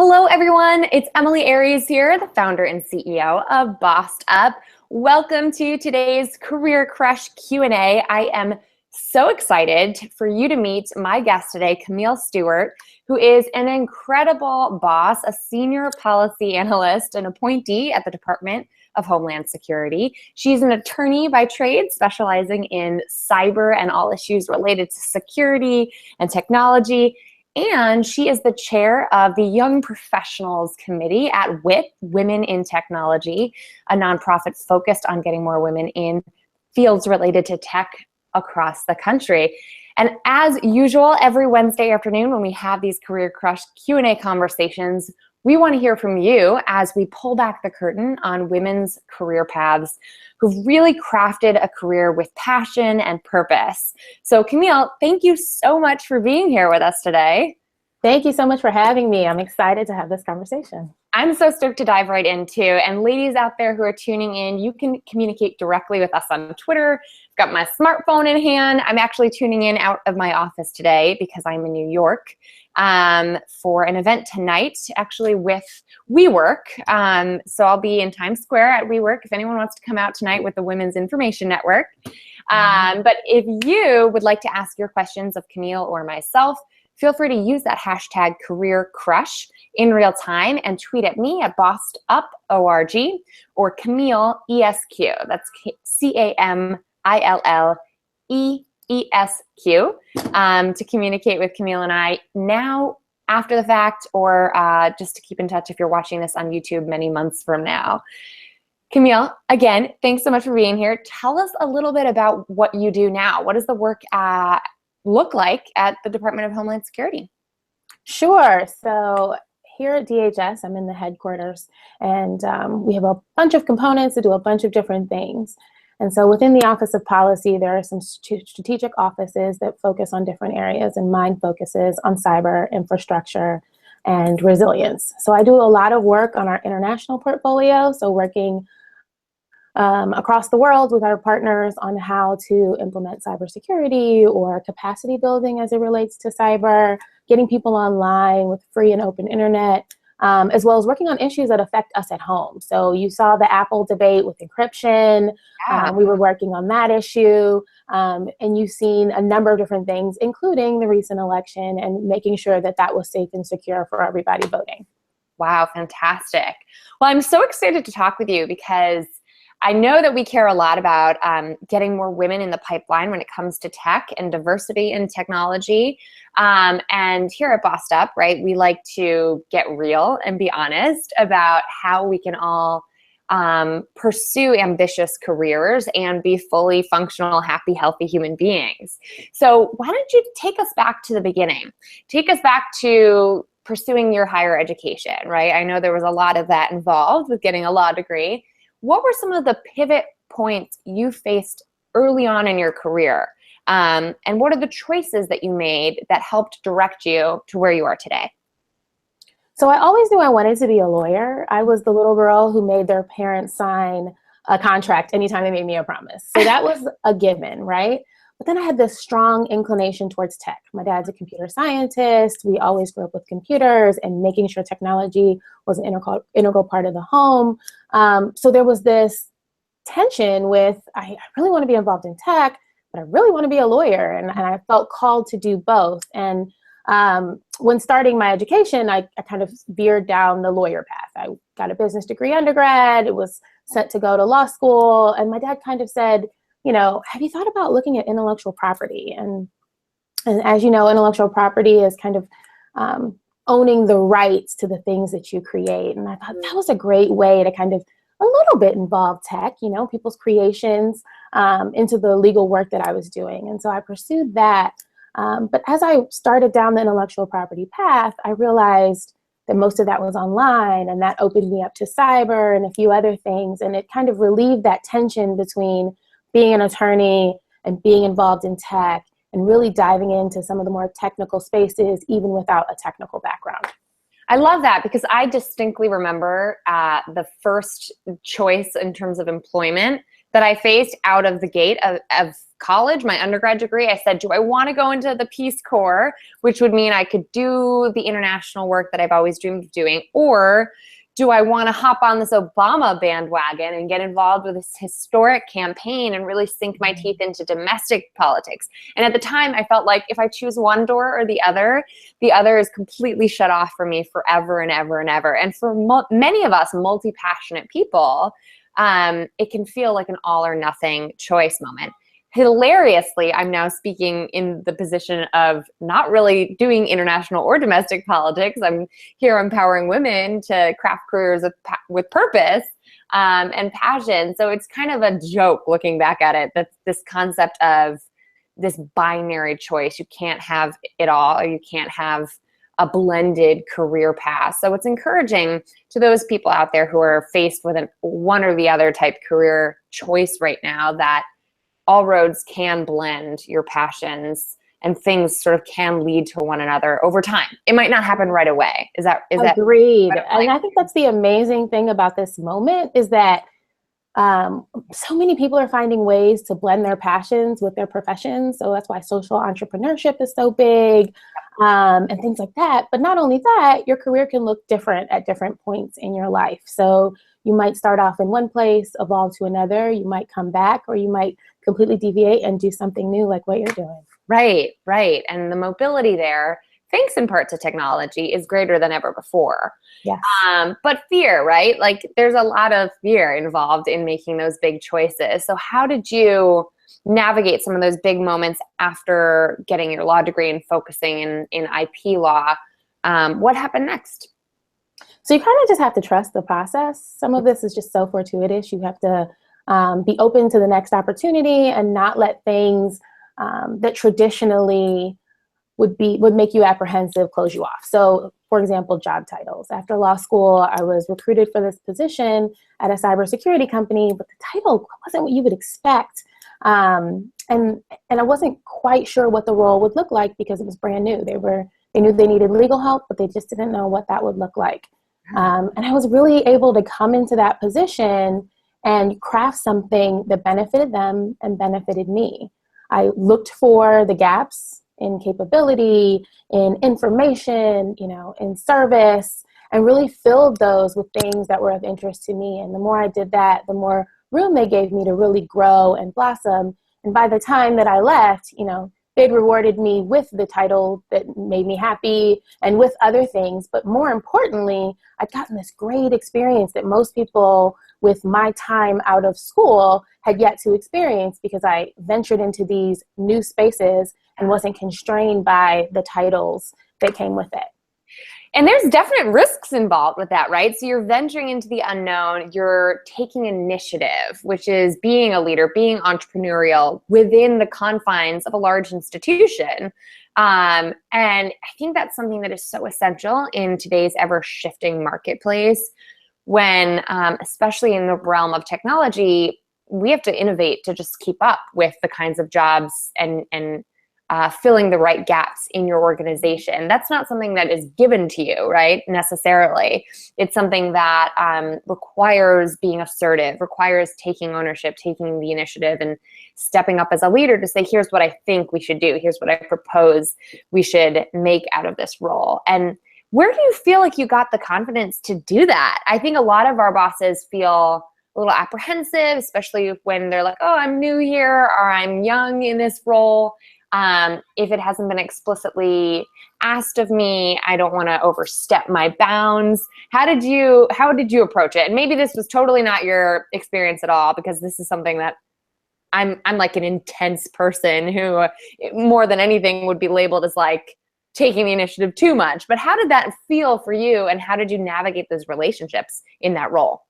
Hello, everyone. It's Emily Aries here, the founder and CEO of Bossed Up. Welcome to today's Career Crush Q&A. I am so excited for you to meet my guest today, Camille Stewart, who is an incredible boss, a senior policy analyst and appointee at the Department of Homeland Security. She's an attorney by trade, specializing in cyber and all issues related to security and technology. And she is the chair of the Young Professionals Committee at WIT, Women in Technology, a nonprofit focused on getting more women in fields related to tech across the country. And as usual, every Wednesday afternoon when we have these Career Crush Q&A conversations, we want to hear from you as we pull back the curtain on women's career paths who've really crafted a career with passion and purpose. So Camille, thank you so much for being here with us today. Thank you so much for having me. I'm excited to have this conversation. I'm so stoked to dive right into. And ladies out there who are tuning in, you can communicate directly with us on Twitter. I've got my smartphone in hand. I'm actually tuning in out of my office today because I'm in New York for an event tonight, actually with WeWork. So I'll be in Times Square at WeWork if anyone wants to come out tonight with the Women's Information Network. But if you would like to ask your questions of Camille or myself, feel free to use that hashtag CareerCrush in real time and tweet at me at BossedUpORG or Camille ESQ. That's CamilleESQ to communicate with Camille and I now after the fact, or just to keep in touch if you're watching this on YouTube many months from now. Camille, again, thanks so much for being here. Tell us a little bit about what you do now. What does the work look like at the Department of Homeland Security? Sure. So here at DHS, I'm in the headquarters, and we have a bunch of components that do a bunch of different things. And so within the Office of Policy, there are some strategic offices that focus on different areas, and mine focuses on cyber, infrastructure, and resilience. So I do a lot of work on our international portfolio, so working across the world with our partners on how to implement cybersecurity or capacity building as it relates to cyber, getting people online with free and open internet, as well as working on issues that affect us at home. So you saw the Apple debate with encryption. We were working on that issue. And you've seen a number of different things, including the recent election and making sure that that was safe and secure for everybody voting. Wow, fantastic. Well, I'm so excited to talk with you because I know that we care a lot about getting more women in the pipeline when it comes to tech and diversity in technology. And here at Bossed Up, right, we like to get real and be honest about how we can all pursue ambitious careers and be fully functional, happy, healthy human beings. So why don't you take us back to the beginning? Take us back to pursuing your higher education, right? I know there was a lot of that involved with getting a law degree. What were some of the pivot points you faced early on in your career? And what are the choices that you made that helped direct you to where you are today? So I always knew I wanted to be a lawyer. I was the little girl who made their parents sign a contract anytime they made me a promise. So that was a given, right? But then I had this strong inclination towards tech. My dad's a computer scientist. We always grew up with computers and making sure technology was an integral part of the home. So there was this tension with, I really want to be involved in tech, but I really want to be a lawyer. And I felt called to do both. And when starting my education, I kind of veered down the lawyer path. I got a business degree undergrad. It was sent to go to law school. And my dad kind of said, you know, have you thought about looking at intellectual property? And as you know, intellectual property is kind of owning the rights to the things that you create. And I thought that was a great way to kind of a little bit involve tech, you know, people's creations into the legal work that I was doing. And so I pursued that. But as I started down the intellectual property path, I realized that most of that was online, and that opened me up to cyber and a few other things. And it kind of relieved that tension between being an attorney and being involved in tech and really diving into some of the more technical spaces, even without a technical background. I love that because I distinctly remember the first choice in terms of employment that I faced out of the gate of college, my undergrad degree. I said, do I want to go into the Peace Corps, which would mean I could do the international work that I've always dreamed of doing, or do I want to hop on this Obama bandwagon and get involved with this historic campaign and really sink my teeth into domestic politics? And at the time, I felt like if I choose one door or the other is completely shut off for me forever and ever and ever. And for many of us multi-passionate people, it can feel like an all or nothing choice moment. Hilariously, I'm now speaking in the position of not really doing international or domestic politics. I'm here empowering women to craft careers with purpose and passion. So it's kind of a joke looking back at it, that this concept of this binary choice. You can't have it all, or you can't have a blended career path. So it's encouraging to those people out there who are faced with one or the other type career choice right now, that all roads can blend your passions and things sort of can lead to one another over time. It might not happen right away. Is that agreed? And I think that's the amazing thing about this moment, is that so many people are finding ways to blend their passions with their professions. So that's why social entrepreneurship is so big, and things like that. But not only that, your career can look different at different points in your life. So you might start off in one place, evolve to another. You might come back, or you might completely deviate and do something new like what you're doing. Right. And the mobility there, thanks in part to technology, is greater than ever before. Yes. But fear, right? Like there's a lot of fear involved in making those big choices. So how did you navigate some of those big moments after getting your law degree and focusing in IP law? What happened next? So you kind of just have to trust the process. Some of this is just so fortuitous. You have to be open to the next opportunity and not let things that traditionally would make you apprehensive close you off. So, for example, job titles. After law school, I was recruited for this position at a cybersecurity company, but the title wasn't what you would expect. And I wasn't quite sure what the role would look like because it was brand new. They knew they needed legal help, but they just didn't know what that would look like. And I was really able to come into that position and craft something that benefited them and benefited me. I looked for the gaps in capability, in information, in service, and really filled those with things that were of interest to me. And the more I did that, the more room they gave me to really grow and blossom. And by the time that I left, they'd rewarded me with the title that made me happy and with other things. But more importantly, I'd gotten this great experience that most people with my time out of school had yet to experience, because I ventured into these new spaces and wasn't constrained by the titles that came with it. And there's definite risks involved with that, right? So you're venturing into the unknown, you're taking initiative, which is being a leader, being entrepreneurial within the confines of a large institution. And I think that's something that is so essential in today's ever-shifting marketplace, when, especially in the realm of technology, we have to innovate to just keep up with the kinds of jobs and filling the right gaps in your organization. That's not something that is given to you, right, necessarily. It's something that requires being assertive, requires taking ownership, taking the initiative, and stepping up as a leader to say, here's what I think we should do. Here's what I propose we should make out of this role. And where do you feel like you got the confidence to do that? I think a lot of our bosses feel a little apprehensive, especially when they're like, oh, I'm new here, or I'm young in this role. If it hasn't been explicitly asked of me, I don't want to overstep my bounds. How did you approach it? And maybe this was totally not your experience at all, because this is something that I'm like an intense person who more than anything would be labeled as like taking the initiative too much. But how did that feel for you, and how did you navigate those relationships in that role?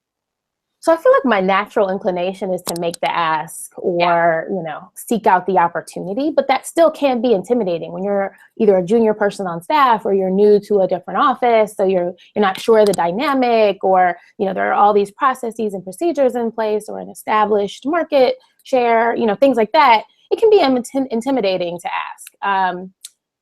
So I feel like my natural inclination is to make the ask or, seek out the opportunity, but that still can be intimidating when you're either a junior person on staff or you're new to a different office. So you're not sure the dynamic, or, there are all these processes and procedures in place, or an established market share, things like that. It can be intimidating to ask.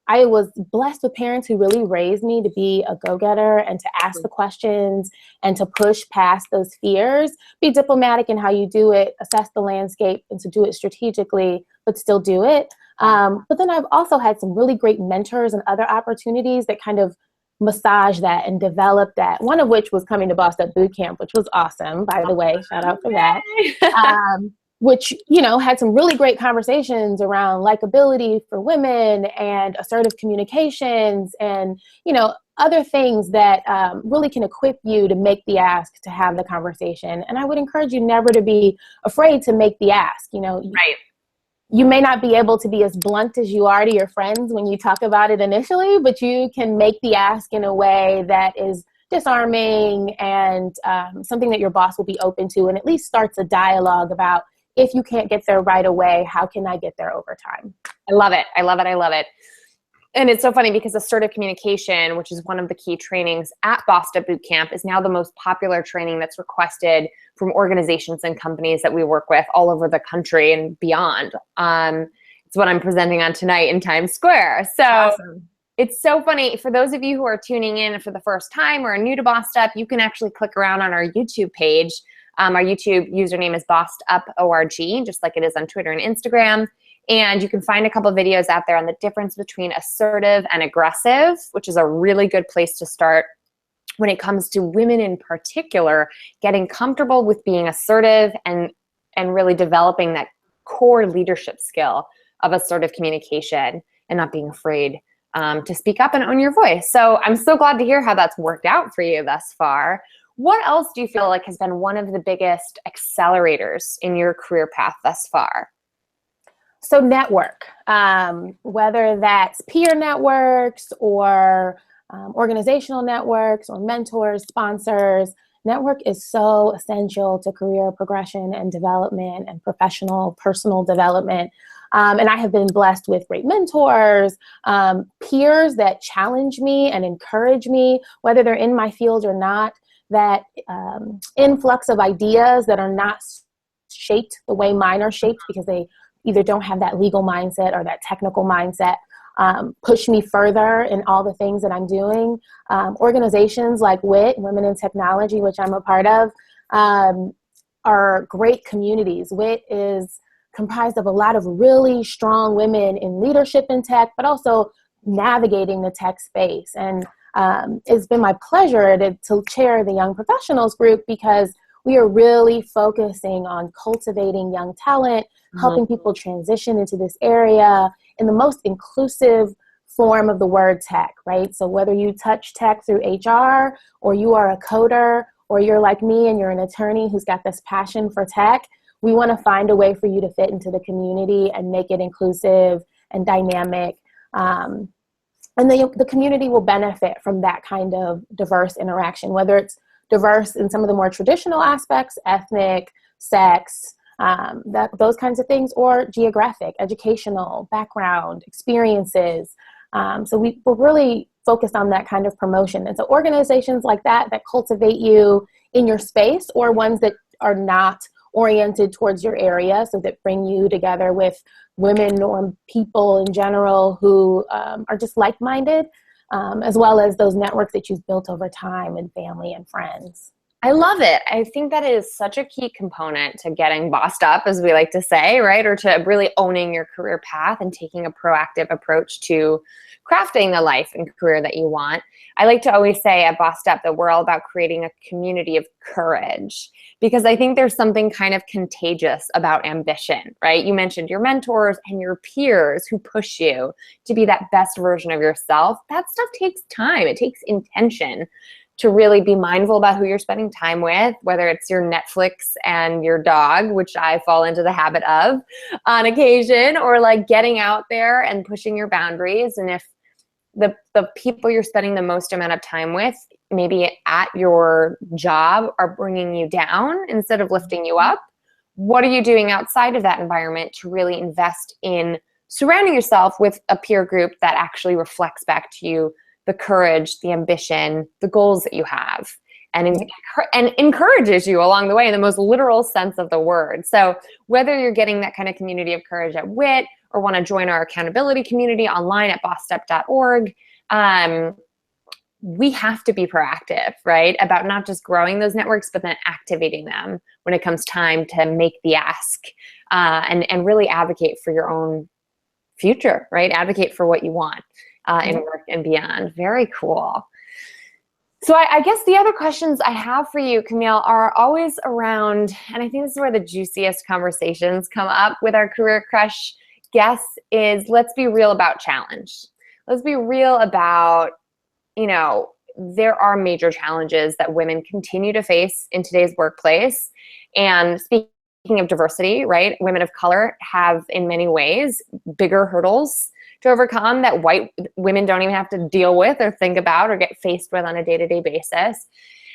I was blessed with parents who really raised me to be a go-getter and to ask the questions and to push past those fears, be diplomatic in how you do it, assess the landscape, and to do it strategically, but still do it. But then I've also had some really great mentors and other opportunities that kind of massage that and develop that. One of which was coming to Bossed Up Boot Camp, which was awesome, by the way. Shout out for that. Which, you know, had some really great conversations around likability for women and assertive communications and, you know, other things that really can equip you to make the ask, to have the conversation. And I would encourage you never to be afraid to make the ask. You know, Right. You may not be able to be as blunt as you are to your friends when you talk about it initially, but you can make the ask in a way that is disarming and something that your boss will be open to, and at least starts a dialogue about, if you can't get there right away, how can I get there over time? I love it. I love it. I love it. And it's so funny because assertive communication, which is one of the key trainings at Bossed Up Boot Camp, is now the most popular training that's requested from organizations and companies that we work with all over the country and beyond. It's what I'm presenting on tonight in Times Square. So Awesome. It's so funny. For those of you who are tuning in for the first time or are new to Bossed Up, you can actually click around on our YouTube page. Our YouTube username is BossedUp.org, just like it is on Twitter and Instagram. And you can find a couple of videos out there on the difference between assertive and aggressive, which is a really good place to start when it comes to women in particular, getting comfortable with being assertive and really developing that core leadership skill of assertive communication and not being afraid to speak up and own your voice. So I'm so glad to hear how that's worked out for you thus far. What else do you feel like has been one of the biggest accelerators in your career path thus far? So network, whether that's peer networks or organizational networks or mentors, sponsors, network is so essential to career progression and development and professional, personal development. And I have been blessed with great mentors, peers that challenge me and encourage me, whether they're in my field or not, that influx of ideas that are not shaped the way mine are shaped because they either don't have that legal mindset or that technical mindset, push me further in all the things that I'm doing. Organizations like WIT, Women in Technology, which I'm a part of, are great communities. WIT is comprised of a lot of really strong women in leadership in tech, but also navigating the tech space. And it's been my pleasure to chair the Young Professionals group because we are really focusing on cultivating young talent, helping people transition into this area in the most inclusive form of the word tech, right? So whether you touch tech through HR or you are a coder or you're like me and you're an attorney who's got this passion for tech, we want to find a way for you to fit into the community and make it inclusive and dynamic. And the community will benefit from that kind of diverse interaction, whether it's diverse in some of the more traditional aspects, ethnic, sex, those kinds of things, or geographic, educational, background, experiences. So we're really focused on that kind of promotion. And so organizations like that cultivate you in your space, or ones that are not oriented towards your area, so that bring you together with women or people in general who are just like-minded, as well as those networks that you've built over time and family and friends. I love it. I think that is such a key component to getting bossed up, as we like to say, right? Or to really owning your career path and taking a proactive approach to crafting the life and career that you want. I like to always say at Bossed Up that we're all about creating a community of courage, because I think there's something kind of contagious about ambition, right? You mentioned your mentors and your peers who push you to be that best version of yourself. That stuff takes time. It takes intention to really be mindful about who you're spending time with, whether it's your Netflix and your dog, which I fall into the habit of on occasion, or like getting out there and pushing your boundaries. And if the people you're spending the most amount of time with, maybe at your job, are bringing you down instead of lifting you up, what are you doing outside of that environment to really invest in surrounding yourself with a peer group that actually reflects back to you the courage, the ambition, the goals that you have, and encourages you along the way in the most literal sense of the word. So whether you're getting that kind of community of courage at WIT, or want to join our accountability community online at bossedup.org, we have to be proactive, right? About not just growing those networks, but then activating them when it comes time to make the ask, and really advocate for your own future, right? Advocate for what you want in work and beyond. Very cool. So I guess the other questions I have for you, Camille, are always around, and I think this is where the juiciest conversations come up with our Career Crush guests, is let's be real about challenge. Let's be real about, there are major challenges that women continue to face in today's workplace. And speaking of diversity, right, women of color have in many ways bigger hurdles to overcome that white women don't even have to deal with or think about or get faced with on a day-to-day basis.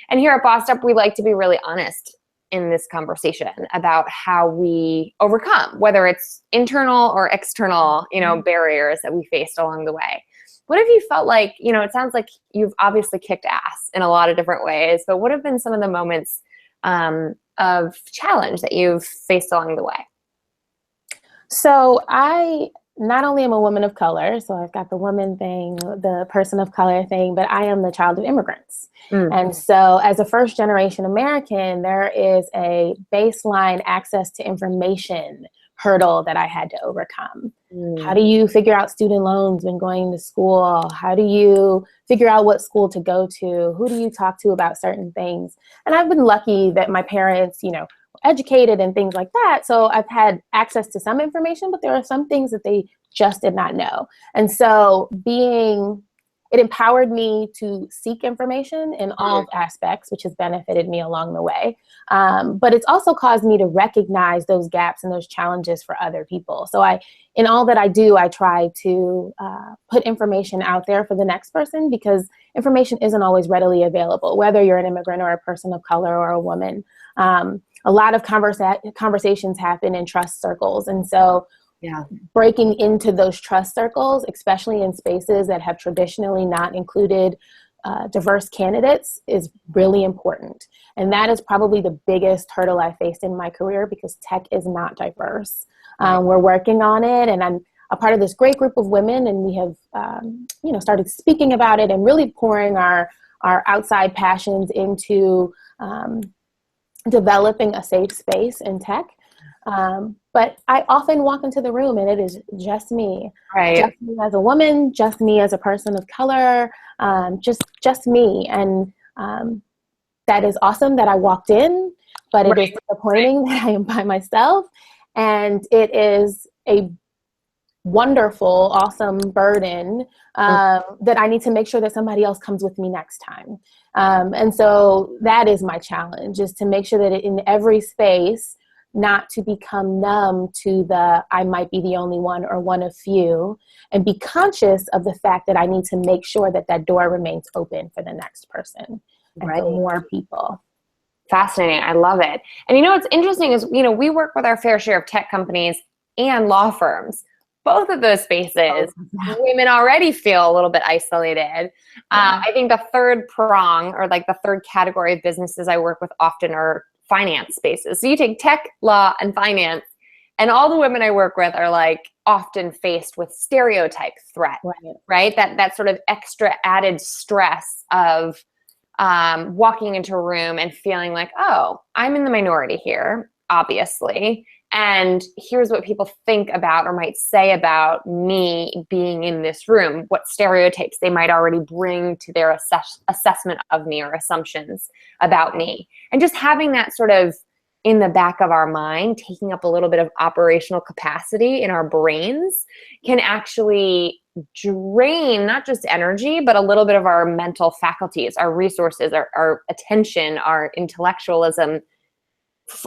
And here at Bossed Up, we like to be really honest in this conversation about how we overcome, whether it's internal or external, barriers that we faced along the way. What have you felt like, it sounds like you've obviously kicked ass in a lot of different ways, but what have been some of the moments of challenge that you've faced along the way? So I not only am a woman of color, so I've got the woman thing, the person of color thing, but I am the child of immigrants. And so as a first generation American, there is a baseline access to information hurdle that I had to overcome. How do you figure out student loans when going to school? How do you figure out what school to go to? Who do you talk to about certain things? And I've been lucky that my parents, were educated and things like that. So I've had access to some information, but there are some things that they just did not know. And so it empowered me to seek information in all aspects, which has benefited me along the way. But it's also caused me to recognize those gaps and those challenges for other people. So in all that I do, I try to put information out there for the next person, because information isn't always readily available, whether you're an immigrant or a person of color or a woman. A lot of conversations happen in trust circles. And so breaking into those trust circles, especially in spaces that have traditionally not included diverse candidates, is really important. And that is probably the biggest hurdle I faced in my career, because tech is not diverse. We're working on it, and I'm a part of this great group of women, and we have started speaking about it and really pouring our outside passions into developing a safe space in tech. But I often walk into the room and it is just me, just me as a woman, just me as a person of color, just me. And that is awesome that I walked in, but it is disappointing that I am by myself. And it is a wonderful, awesome burden that I need to make sure that somebody else comes with me next time. And so that is my challenge, is to make sure that in every space, not to become numb to I might be the only one or one of few, and be conscious of the fact that I need to make sure that door remains open for the next person and for more people. Fascinating. I love it. And what's interesting is, we work with our fair share of tech companies and law firms. Both of those spaces, women already feel a little bit isolated. I think the third prong, or like the third category of businesses I work with often, are finance spaces. So you take tech, law, and finance, and all the women I work with are often faced with stereotype threat, right? That sort of extra added stress of walking into a room and feeling like, oh, I'm in the minority here, obviously. And here's what people think about or might say about me being in this room, what stereotypes they might already bring to their assessment of me or assumptions about me. And just having that sort of in the back of our mind, taking up a little bit of operational capacity in our brains, can actually drain not just energy, but a little bit of our mental faculties, our resources, our attention, our intellectualism,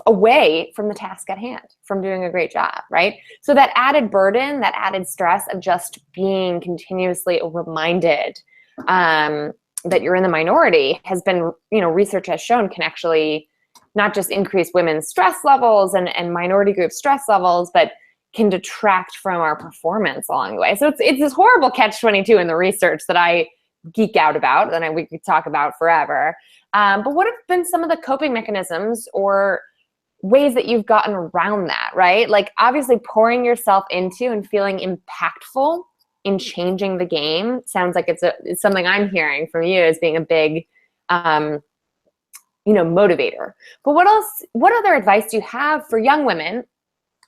away from the task at hand, from doing a great job, right? So that added burden, that added stress of just being continuously reminded that you're in the minority has been, research has shown can actually not just increase women's stress levels and minority group stress levels, but can detract from our performance along the way. So it's this horrible catch-22 in the research that I geek out about, and we could talk about forever. But what have been some of the coping mechanisms or ways that you've gotten around that, right? Like obviously pouring yourself into and feeling impactful in changing the game sounds like it's something I'm hearing from you as being a big, motivator. But what other advice do you have for young women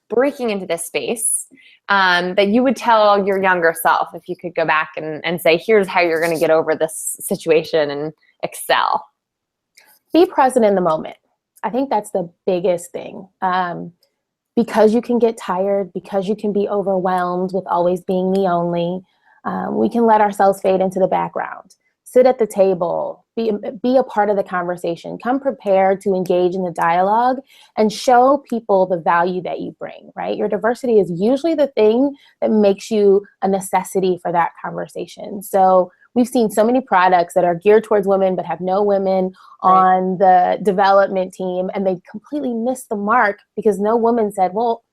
breaking into this space that you would tell your younger self if you could go back and say, here's how you're going to get over this situation and excel? Be present in the moment. I think that's the biggest thing. Because you can get tired, because you can be overwhelmed with always being the only, we can let ourselves fade into the background. Sit at the table, be a part of the conversation, come prepared to engage in the dialogue and show people the value that you bring, right? Your diversity is usually the thing that makes you a necessity for that conversation. So we've seen so many products that are geared towards women but have no women on the development team, and they completely missed the mark because no woman said, well,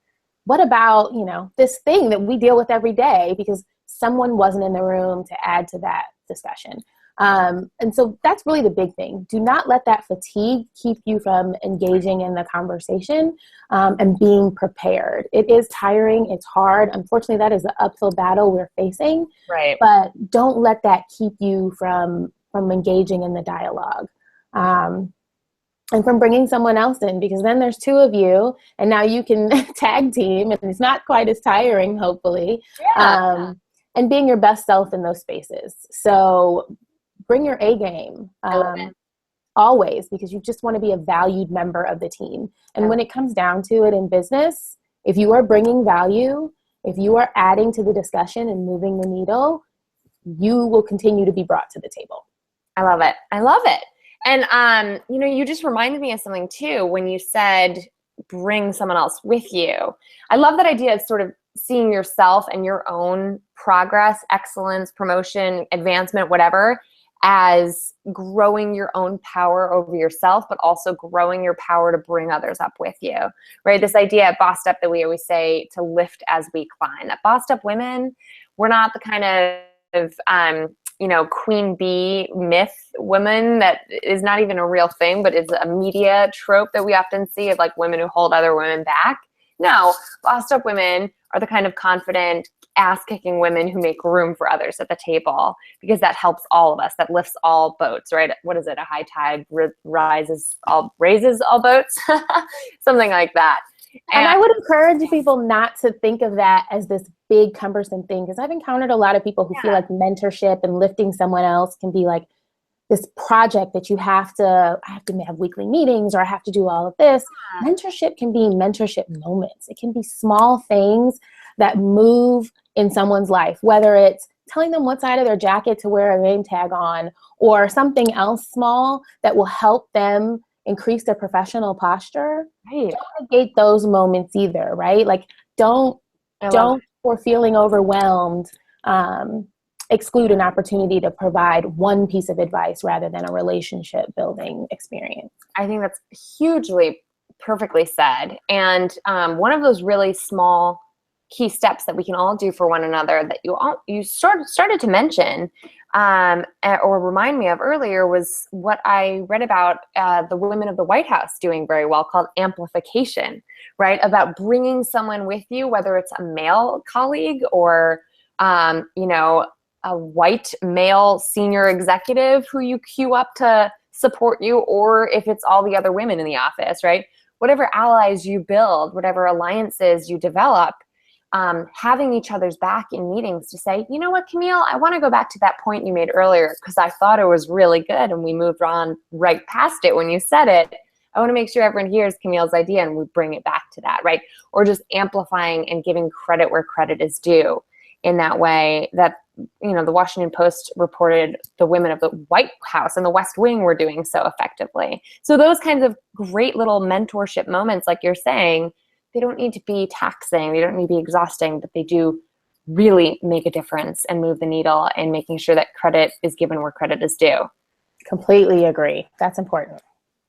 what about, this thing that we deal with every day, because someone wasn't in the room to add to that discussion. And so that's really the big thing. Do not let that fatigue keep you from engaging in the conversation and being prepared. It is tiring. It's hard. Unfortunately, that is the uphill battle we're facing. Right. But don't let that keep you from engaging in the dialogue. And from bringing someone else in, because then there's two of you and now you can tag team and it's not quite as tiring, hopefully. Yeah. And being your best self in those spaces. So bring your A game always, because you just want to be a valued member of the team. And when it comes down to it in business, if you are bringing value, if you are adding to the discussion and moving the needle, you will continue to be brought to the table. I love it. I love it. And, you just reminded me of something too, when you said, bring someone else with you. I love that idea of sort of seeing yourself and your own progress, excellence, promotion, advancement, whatever, as growing your own power over yourself, but also growing your power to bring others up with you, right? This idea at Bossed Up that we always say to lift as we climb. At Bossed Up Women, we're not the kind of, queen bee myth woman that is not even a real thing, but is a media trope that we often see of like women who hold other women back. No, Bossed Up Women are the kind of confident, ass-kicking women who make room for others at the table, because that helps all of us. That lifts all boats, right? What is it? A high tide raises all boats, something like that. And I would encourage people not to think of that as this big cumbersome thing, because I've encountered a lot of people who feel like mentorship and lifting someone else can be like this project that I have to have weekly meetings, or I have to do all of this. Mentorship can be mentorship moments. It can be small things that move in someone's life, whether it's telling them what side of their jacket to wear a name tag on, or something else small that will help them increase their professional posture. Right. Don't negate those moments either, right? Like don't for feeling overwhelmed, exclude an opportunity to provide one piece of advice rather than a relationship building experience. I think that's hugely perfectly said. And one of those really small key steps that we can all do for one another that you started to mention or remind me of earlier was what I read about the women of the White House doing very well, called amplification, right? About bringing someone with you, whether it's a male colleague or, a white male senior executive who you queue up to support you, or if it's all the other women in the office, right? Whatever allies you build, whatever alliances you develop, having each other's back in meetings to say, you know what, Camille, I want to go back to that point you made earlier because I thought it was really good and we moved on right past it when you said it. I want to make sure everyone hears Camille's idea and we bring it back to that, right? Or just amplifying and giving credit where credit is due in that way that, the Washington Post reported the women of the White House and the West Wing were doing so effectively. So those kinds of great little mentorship moments, like you're saying, they don't need to be taxing, they don't need to be exhausting, but they do really make a difference and move the needle and making sure that credit is given where credit is due. Completely agree. That's important.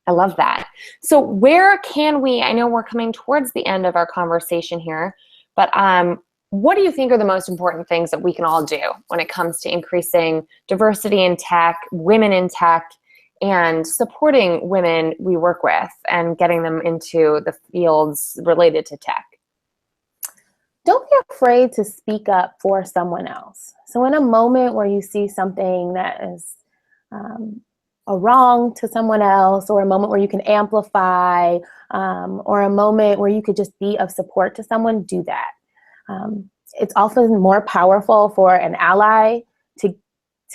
I love that. So where can we, I know we're coming towards the end of our conversation here, but what do you think are the most important things that we can all do when it comes to increasing diversity in tech, women in tech, and supporting women we work with and getting them into the fields related to tech? Don't be afraid to speak up for someone else. So in a moment where you see something that is a wrong to someone else, or a moment where you can amplify, or a moment where you could just be of support to someone, do that. It's often more powerful for an ally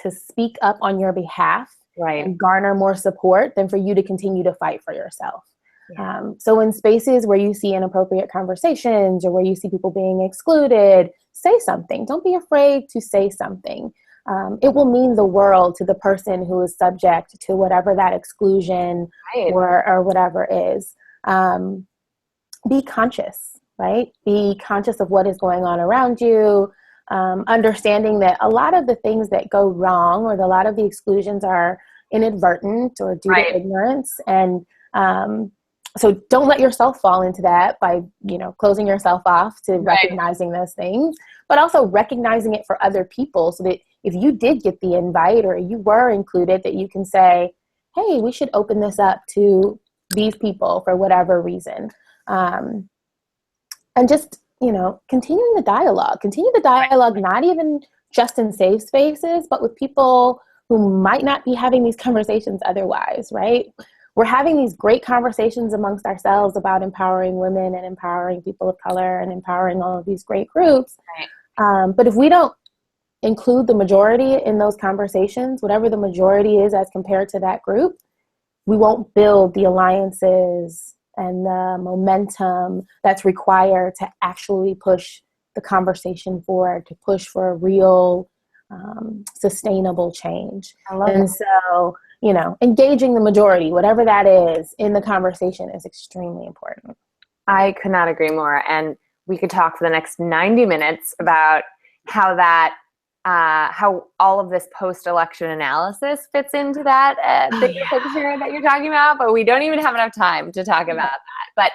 to speak up on your behalf, right, and garner more support than for you to continue to fight for yourself. Yeah. So in spaces where you see inappropriate conversations or where you see people being excluded, say something. Don't be afraid to say something. It will mean the world to the person who is subject to whatever that exclusion Right. or whatever is. Be conscious, right? Be conscious of what is going on around you, understanding that a lot of the things that go wrong or a lot of the exclusions are inadvertent or due Right. to ignorance. And so don't let yourself fall into that by, closing yourself off to recognizing those things, but also recognizing it for other people so that if you did get the invite or you were included, that you can say, hey, we should open this up to these people for whatever reason. And just, continuing the dialogue, not even just in safe spaces, but with people who might not be having these conversations otherwise, right? We're having these great conversations amongst ourselves about empowering women and empowering people of color and empowering all of these great groups. Right. But if we don't include the majority in those conversations, whatever the majority is as compared to that group, we won't build the alliances and the momentum that's required to actually push the conversation forward, to push for a real sustainable change. So, engaging the majority, whatever that is, in the conversation is extremely important. I could not agree more. And we could talk for the next 90 minutes about how that, how all of this post-election analysis fits into that bigger picture that you're talking about, but we don't even have enough time to talk about that. But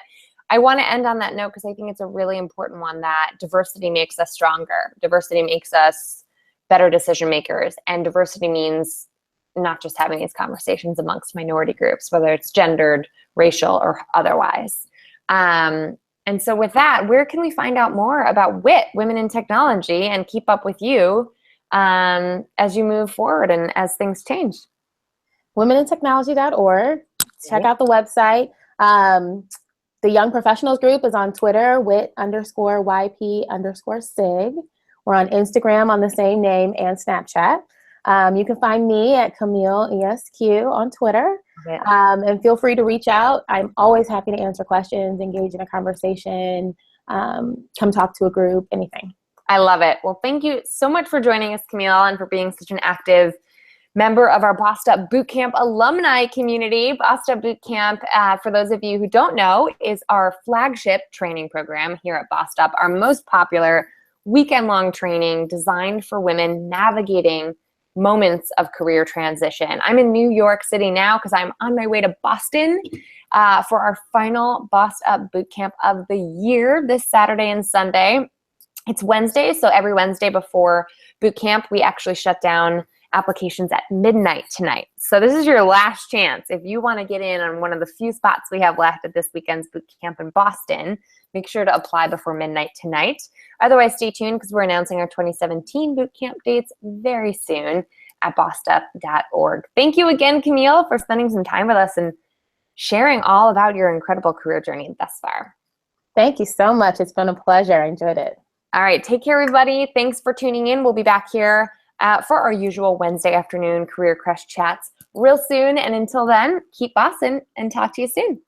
I want to end on that note because I think it's a really important one, that diversity makes us stronger. Diversity makes us better decision makers. And diversity means not just having these conversations amongst minority groups, whether it's gendered, racial, or otherwise. And so with that, where can we find out more about WIT, Women in Technology, and keep up with you as you move forward and as things change? womenintechnology.org. Check out the website. The Young Professionals group is on Twitter, WIT_YP_SIG. We're on Instagram on the same name and Snapchat. You can find me at Camille ESQ on Twitter. And feel free to reach out. I'm always happy to answer questions, engage in a conversation, come talk to a group, anything. I love it. Well, thank you so much for joining us, Camille, and for being such an active member of our Bossed Up Bootcamp alumni community. Bossed Up Bootcamp, for those of you who don't know, is our flagship training program here at Bossed Up, our most popular weekend-long training designed for women navigating moments of career transition. I'm in New York City now because I'm on my way to Boston for our final Bossed Up Bootcamp of the year this Saturday and Sunday. It's Wednesday, so every Wednesday before bootcamp, we actually shut down applications at midnight tonight. So this is your last chance. If you want to get in on one of the few spots we have left at this weekend's bootcamp in Boston, make sure to apply before midnight tonight. Otherwise, stay tuned because we're announcing our 2017 bootcamp dates very soon at bossedup.org. Thank you again, Camille, for spending some time with us and sharing all about your incredible career journey thus far. Thank you so much. It's been a pleasure. I enjoyed it. All right. Take care, everybody. Thanks for tuning in. We'll be back here for our usual Wednesday afternoon Career Crush chats real soon. And until then, keep bossing and talk to you soon.